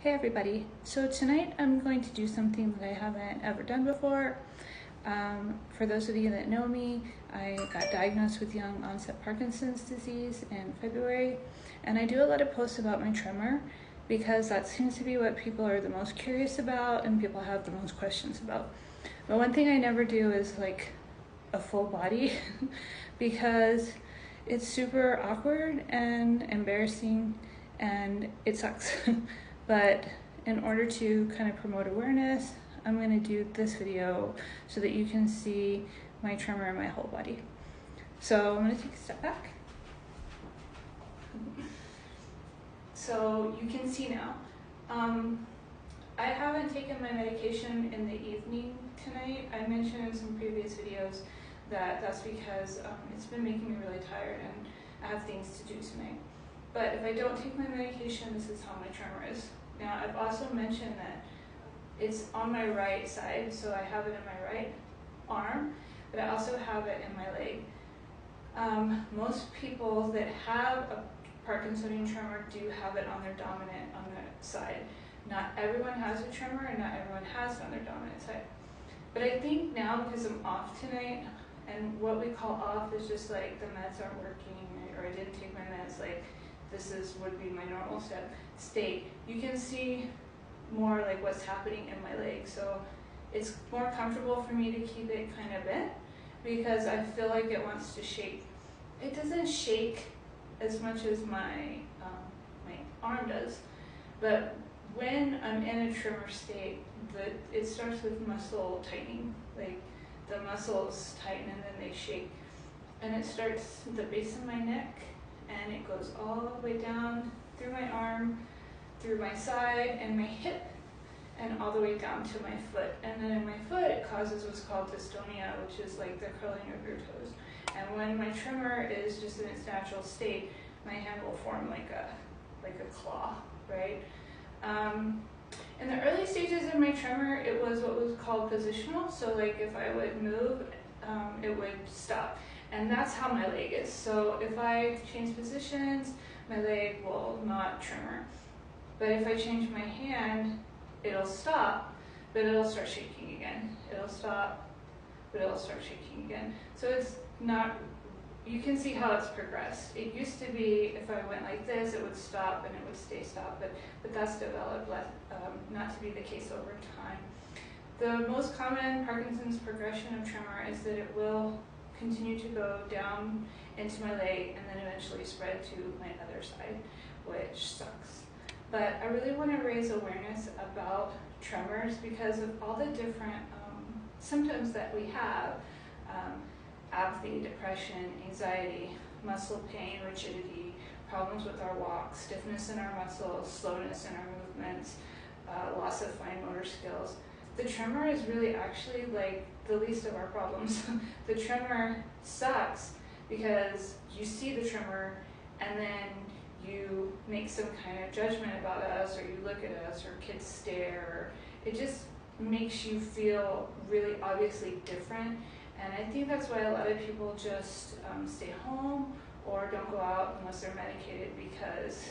Hey everybody, so tonight I'm going to do something that I haven't ever done before. For those of you that know me, I got diagnosed with young onset Parkinson's disease in February, and I do a lot of posts about my tremor because that seems to be what people are the most curious about and people have the most questions about. But one thing I never do is like a full body because it's super awkward and embarrassing and it sucks. But in order to kind of promote awareness, I'm going to do this video so that you can see my tremor in my whole body. So I'm going to take a step back. So you can see now. I haven't taken my medication in the evening tonight. I mentioned in some previous videos that that's because it's been making me really tired and I have things to do tonight. But if I don't take my medication, this is how my tremor is. Now, I've also mentioned that it's on my right side, so I have it in my right arm, but I also have it in my leg. Most people that have a Parkinsonian tremor do have it on their dominant, on the side. Not everyone has a tremor, and not everyone has it on their dominant side. But I think now, because I'm off tonight, and what we call off is just like the meds aren't working, or I didn't take my meds, like would be my normal state. You can see more like what's happening in my leg. So it's more comfortable for me to keep it kind of bent because I feel like it wants to shake. It doesn't shake as much as my arm does, but when I'm in a tremor state, it starts with muscle tightening. Like the muscles tighten and then they shake. And it starts at the base of my neck and it goes all the way down through my arm, through my side and my hip, and all the way down to my foot. And then in my foot, it causes what's called dystonia, which is like the curling of your toes. And when my tremor is just in its natural state, my hand will form like a claw, right? In the early stages of my tremor, it was what was called positional. So like if I would move, it would stop. And that's how my leg is. So if I change positions, my leg will not tremor. But if I change my hand, it'll stop, but it'll start shaking again. It'll stop, but it'll start shaking again. So it's not, you can see how it's progressed. It used to be if I went like this, it would stop and it would stay stopped, but that's developed not to be the case over time. The most common Parkinson's progression of tremor is that it will continue to go down into my leg and then eventually spread to my other side, which sucks. But I really want to raise awareness about tremors because of all the different symptoms that we have. Apathy, depression, anxiety, muscle pain, rigidity, problems with our walk, stiffness in our muscles, slowness in our movements, loss of fine motor skills. The tremor is really actually like the least of our problems. The tremor sucks because you see the tremor and then you make some kind of judgment about us, or you look at us, or kids stare. It just makes you feel really obviously different. And I think that's why a lot of people just stay home or don't go out unless they're medicated because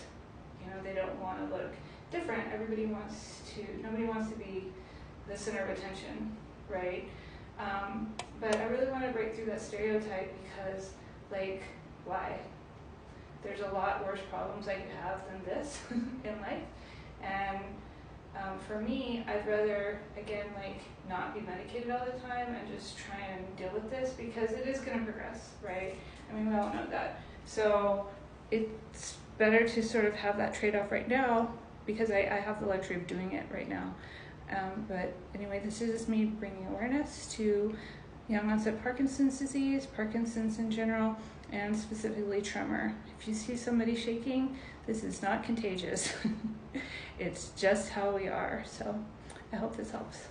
they don't want to look different. Nobody wants to be the center of attention, right? But I really want to break through that stereotype because, like, why? There's a lot worse problems I could have than this in life. And for me, I'd rather, again, like, not be medicated all the time and just try and deal with this because it is going to progress, right? I mean, we all know that. So it's better to sort of have that trade-off right now because I have the luxury of doing it right now. But anyway, this is just me bringing awareness to young onset Parkinson's disease, Parkinson's in general, and specifically tremor. If you see somebody shaking, this is not contagious. It's just how we are. So I hope this helps.